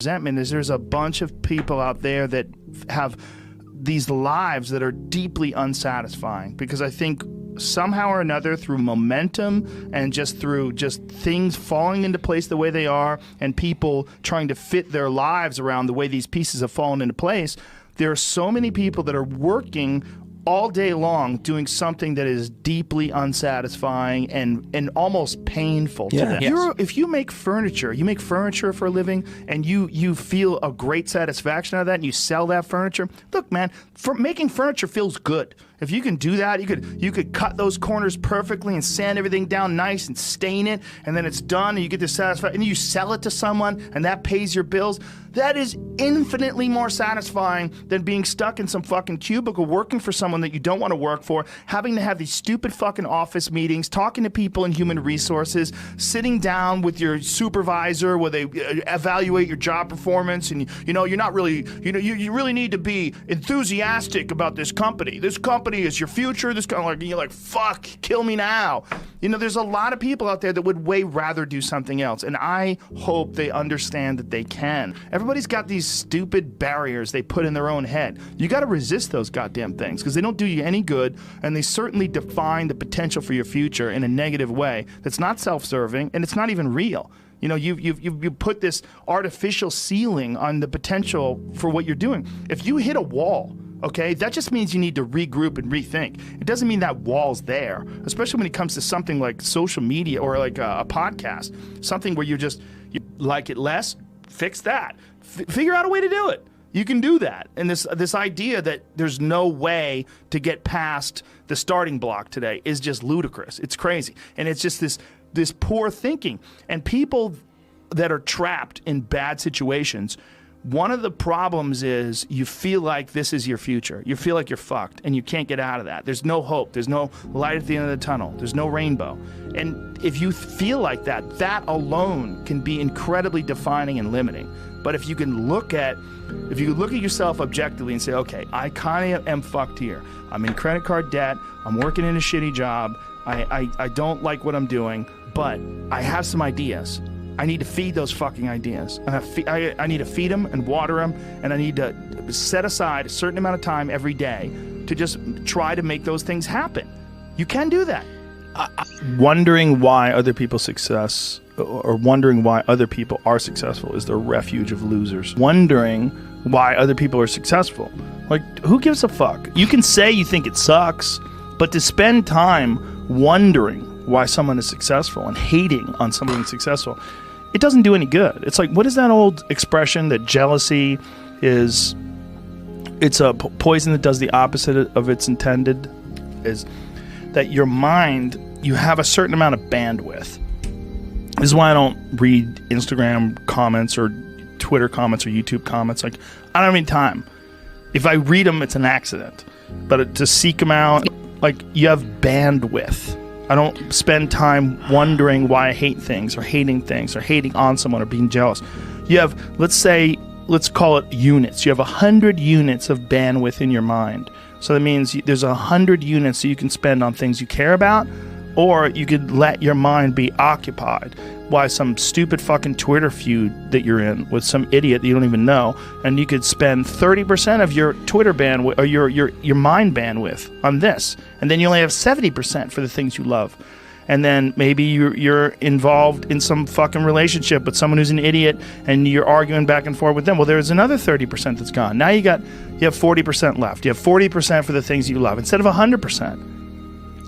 resentment is there's a bunch of people out there that have these lives that are deeply unsatisfying, because I think somehow or another, through momentum and just through just things falling into place the way they are, and people trying to fit their lives around the way these pieces have fallen into place, there are so many people that are working all day long doing something that is deeply unsatisfying and almost painful to them. Yes. If you make furniture for a living, and you feel a great satisfaction out of that, and you sell that furniture, look, man, making furniture feels good. If you can do that, you could cut those corners perfectly and sand everything down nice and stain it, and then it's done, and you get this satisfaction, and you sell it to someone, and that pays your bills. That is infinitely more satisfying than being stuck in some fucking cubicle working for someone that you don't want to work for, having to have these stupid fucking office meetings, talking to people in human resources, sitting down with your supervisor where they evaluate your job performance, and you're not really, you really need to be enthusiastic about this company. This company is your future. This kind of you're like, fuck, kill me now. There's a lot of people out there that would way rather do something else, and I hope they understand that they can. Everybody's got these stupid barriers they put in their own head. You got to resist those goddamn things, because they don't do you any good, and they certainly define the potential for your future in a negative way that's not self-serving, and it's not even real. You put this artificial ceiling on the potential for what you're doing. If you hit a wall, okay, that just means you need to regroup and rethink. It doesn't mean that wall's there, especially when it comes to something like social media or like a podcast, something where you like it less, fix that. Figure out a way to do it. You can do that. And this idea that there's no way to get past the starting block today is just ludicrous. It's crazy. And it's just this poor thinking. And people that are trapped in bad situations, one of the problems is you feel like this is your future. You feel like you're fucked and you can't get out of that. There's no hope. There's no light at the end of the tunnel. There's no rainbow. And if you feel like that, that alone can be incredibly defining and limiting. But if you look at yourself objectively and say, okay, I kind of am fucked here. I'm in credit card debt. I'm working in a shitty job. I don't like what I'm doing, but I have some ideas. I need to feed those fucking ideas. I need to feed them and water them, and I need to set aside a certain amount of time every day to just try to make those things happen. You can do that. Wondering why other people's success, or wondering why other people are successful, is the refuge of losers. Wondering why other people are successful. Like, who gives a fuck? You can say you think it sucks, but to spend time wondering why someone is successful and hating on someone successful, it doesn't do any good. It's like, what is that old expression that jealousy is, it's a poison that does the opposite of its intended? Is that your mind, you have a certain amount of bandwidth. This is why I don't read Instagram comments or Twitter comments or YouTube comments. Like, I don't have any time. If I read them, it's an accident. But to seek them out, like, you have bandwidth. I don't spend time wondering why I hate things or hating on someone or being jealous. You have, let's call it units. You have 100 units of bandwidth in your mind. So that means there's 100 units that you can spend on things you care about, or you could let your mind be occupied by some stupid fucking Twitter feud that you're in with some idiot that you don't even know, and you could spend 30% of your Twitter bandwidth or your mind bandwidth on this, and then you only have 70% for the things you love. And then maybe you're involved in some fucking relationship with someone who's an idiot, and you're arguing back and forth with them. Well, there's another 30% that's gone. Now you have 40% left. You have 40% for the things you love instead of 100%.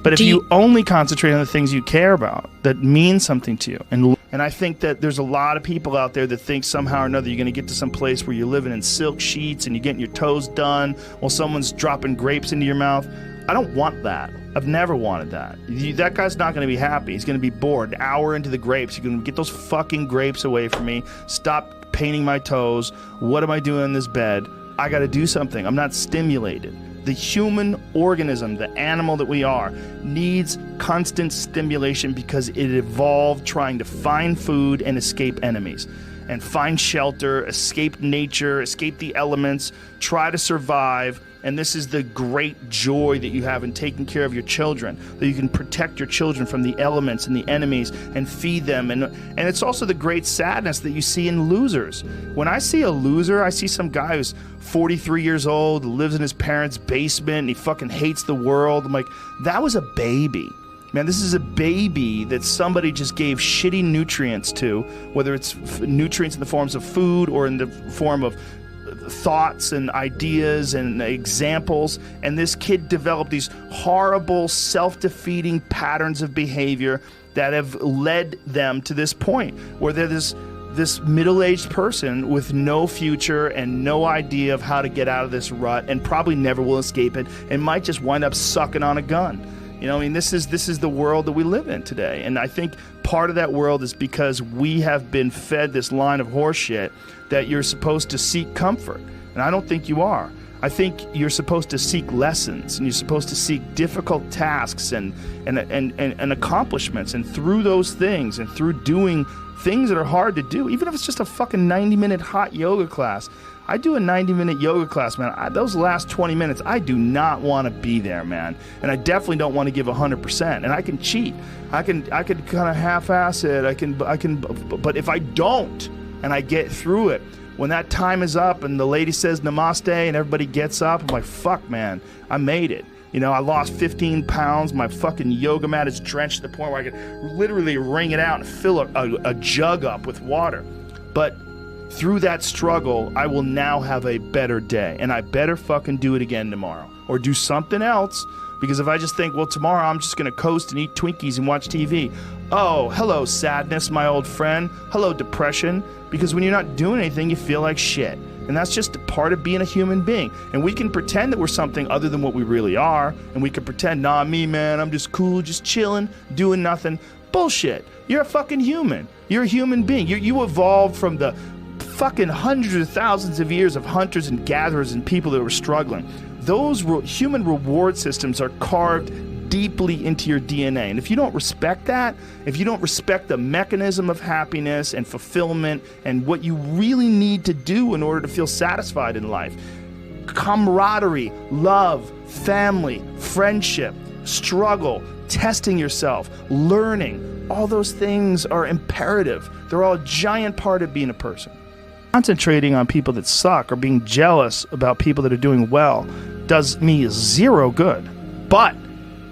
But if you only concentrate on the things you care about that mean something to you, and I think that there's a lot of people out there that think somehow or another you're going to get to some place where you're living in silk sheets and you're getting your toes done while someone's dropping grapes into your mouth. I don't want that. I've never wanted that. That guy's not going to be happy. He's going to be bored. An hour into the grapes, you're going to get those fucking grapes away from me. Stop painting my toes. What am I doing in this bed? I got to do something. I'm not stimulated. The human organism, the animal that we are, needs constant stimulation because it evolved trying to find food and escape enemies, and find shelter, escape nature, escape the elements, try to survive, And this is the great joy that you have in taking care of your children, that you can protect your children from the elements and the enemies and feed them. And it's also the great sadness that you see in losers. When I see a loser, I see some guy who's 43 years old, lives in his parents' basement, and he fucking hates the world. I'm like, that was a baby. Man, this is a baby that somebody just gave shitty nutrients to, whether it's nutrients in the forms of food or in the form of thoughts and ideas and examples, and this kid developed these horrible self-defeating patterns of behavior that have led them to this point where they're this middle-aged person with no future and no idea of how to get out of this rut, and probably never will escape it, and might just wind up sucking on a gun. You know, I mean, this is the world that we live in today. And I think part of that world is because we have been fed this line of horseshit that you're supposed to seek comfort. And I don't think you are. I think you're supposed to seek lessons, and you're supposed to seek difficult tasks and accomplishments. And through those things, and through doing things that are hard to do, even if it's just a fucking 90-minute hot yoga class. I do a 90-minute yoga class, man. Those last 20 minutes, I do not want to be there, man. And I definitely don't want to give 100%. And I can cheat. I can kind of half-ass it. I can. But if I don't, and I get through it, when that time is up and the lady says namaste and everybody gets up, I'm like, fuck, man, I made it. You know, I lost 15 pounds. My fucking yoga mat is drenched to the point where I could literally wring it out and fill a jug up with water. But through that struggle, I will now have a better day, and I better fucking do it again tomorrow or do something else, because if I just think, well, tomorrow I'm just going to coast and eat Twinkies and watch TV. Oh, hello, sadness, my old friend. Hello, depression. Because when you're not doing anything, you feel like shit. And that's just a part of being a human being. And we can pretend that we're something other than what we really are, and we can pretend, nah, me, man, I'm just cool, just chilling, doing nothing. Bullshit. You're a fucking human. You're a human being. You evolved from the fucking hundreds of thousands of years of hunters and gatherers and people that were struggling. Those human reward systems are carved deeply into your DNA. And if you don't respect that, if you don't respect the mechanism of happiness and fulfillment and what you really need to do in order to feel satisfied in life, camaraderie, love, family, friendship, struggle, testing yourself, learning, all those things are imperative. They're all a giant part of being a person. Concentrating on people that suck or being jealous about people that are doing well does me zero good. But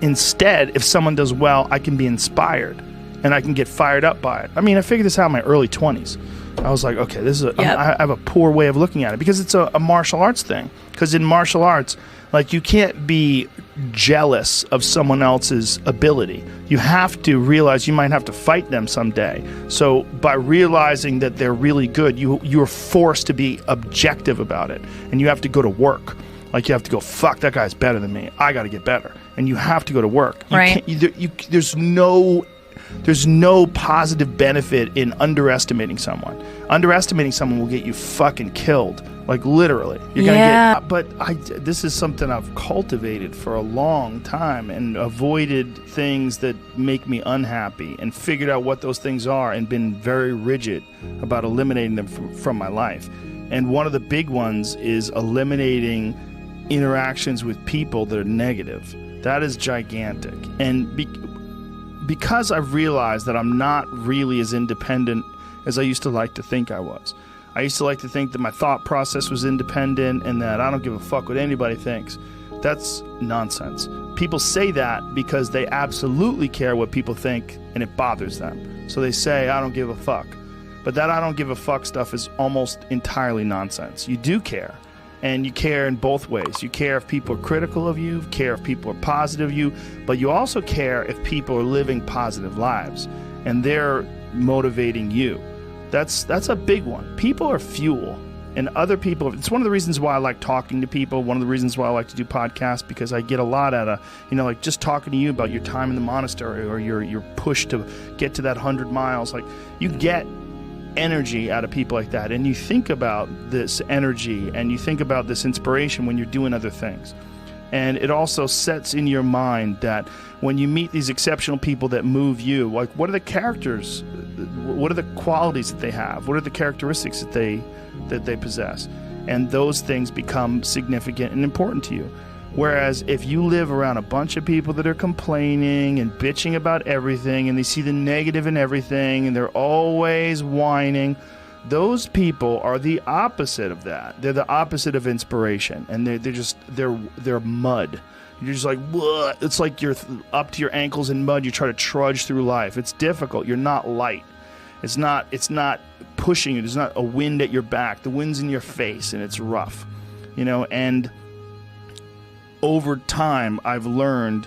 instead, if someone does well, I can be inspired and I can get fired up by it. I mean, I figured this out in my early 20s. I was like, okay, this is I have a poor way of looking at it, because it's a martial arts thing. Because in martial arts, like, you can't be jealous of someone else's ability. You have to realize you might have to fight them someday. So by realizing that they're really good, you're forced to be objective about it. And you have to go to work. Like, you have to go, fuck, that guy's better than me. I got to get better. And you have to go to work. Right. There's no positive benefit in underestimating someone. Underestimating someone will get you fucking killed. Like, literally. You're gonna get. But this is something I've cultivated for a long time and avoided things that make me unhappy and figured out what those things are and been very rigid about eliminating them from my life. And one of the big ones is eliminating interactions with people that are negative. That is gigantic. And because I've realized that I'm not really as independent as I used to like to think I was. I used to like to think that my thought process was independent and that I don't give a fuck what anybody thinks. That's nonsense. People say that because they absolutely care what people think and it bothers them. So they say, I don't give a fuck. But that I don't give a fuck stuff is almost entirely nonsense. You do care. And you care in both ways. You care if people are critical of you, care if people are positive of you, but you also care if people are living positive lives and they're motivating you. That's a big one. People are fuel, and other people, it's one of the reasons why I like talking to people, one of the reasons why I like to do podcasts, because I get a lot out of, like just talking to you about your time in the monastery or your push to get to that 100 miles. Like, you get energy out of people like that, and you think about this energy and you think about this inspiration when you're doing other things. And it also sets in your mind that when you meet these exceptional people that move you, like, what are the characters, what are the qualities that they have, what are the characteristics that they possess, and those things become significant and important to you. Whereas if you live around a bunch of people that are complaining and bitching about everything, and they see the negative in everything, and they're always whining, those people are the opposite of that. They're the opposite of inspiration, and they're mud. You're just like, what? It's like you're up to your ankles in mud. You try to trudge through life. It's difficult. You're not light. It's not pushing you. There's not a wind at your back. The wind's in your face, and it's rough, and over time, I've learned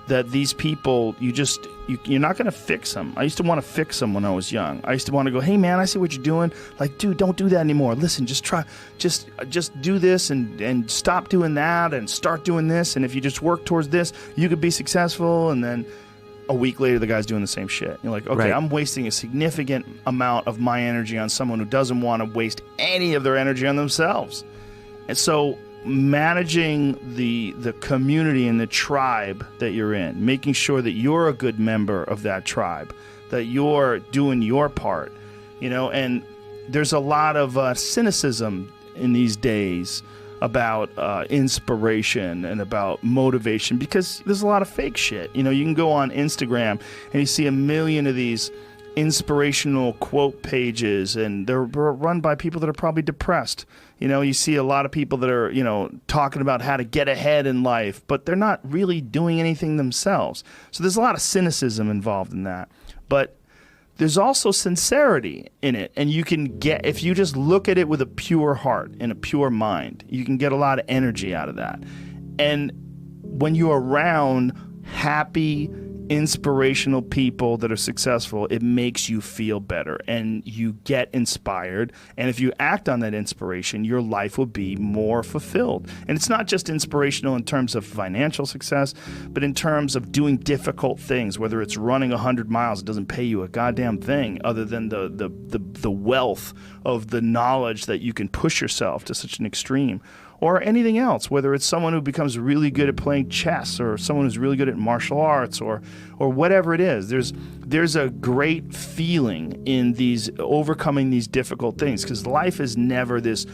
that these people, you're not going to fix them. I used to want to fix them when I was young. I used to want to go, hey man, I see what you're doing. Like, dude, don't do that anymore. Listen, just do this and stop doing that and start doing this. And if you just work towards this, you could be successful. And then a week later, the guy's doing the same shit. You're like, okay, right. I'm wasting a significant amount of my energy on someone who doesn't want to waste any of their energy on themselves. And so managing the community and the tribe that you're in, making sure that you're a good member of that tribe, that you're doing your part, and there's a lot of cynicism in these days about inspiration and about motivation, because there's a lot of fake shit. You can go on Instagram and you see a million of these inspirational quote pages, and they're run by people that are probably depressed. You see a lot of people that are, talking about how to get ahead in life, but they're not really doing anything themselves. So there's a lot of cynicism involved in that. But there's also sincerity in it. And you can get, if you just look at it with a pure heart and a pure mind, you can get a lot of energy out of that. And when you're around happy, inspirational people that are successful, it makes you feel better and you get inspired. And if you act on that inspiration, your life will be more fulfilled. And it's not just inspirational in terms of financial success, but in terms of doing difficult things, whether it's running 100 miles, it doesn't pay you a goddamn thing other than the wealth of the knowledge that you can push yourself to such an extreme. Or anything else, whether it's someone who becomes really good at playing chess, or someone who's really good at martial arts, or whatever it is. There's a great feeling in these overcoming these difficult things, because life is never this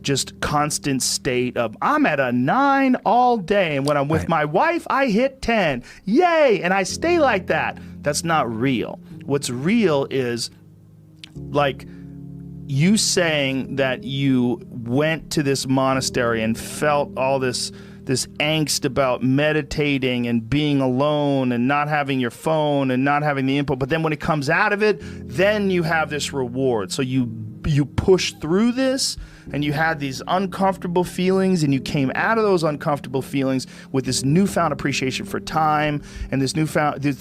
just constant state of I'm at a 9 all day, and when I'm with my wife, I hit 10. Yay! And I stay like that. That's not real. What's real is like you saying that you went to this monastery and felt all this angst about meditating and being alone and not having your phone and not having the input, but then when it comes out of it, then you have this reward. So you push through this, and you had these uncomfortable feelings, and you came out of those uncomfortable feelings with this newfound appreciation for time and this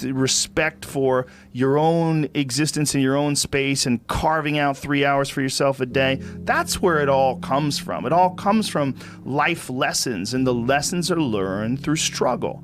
respect for your own existence in your own space, and carving out 3 hours for yourself a day. That's where it all comes from. It all comes from life lessons, and the lessons are learned through struggle.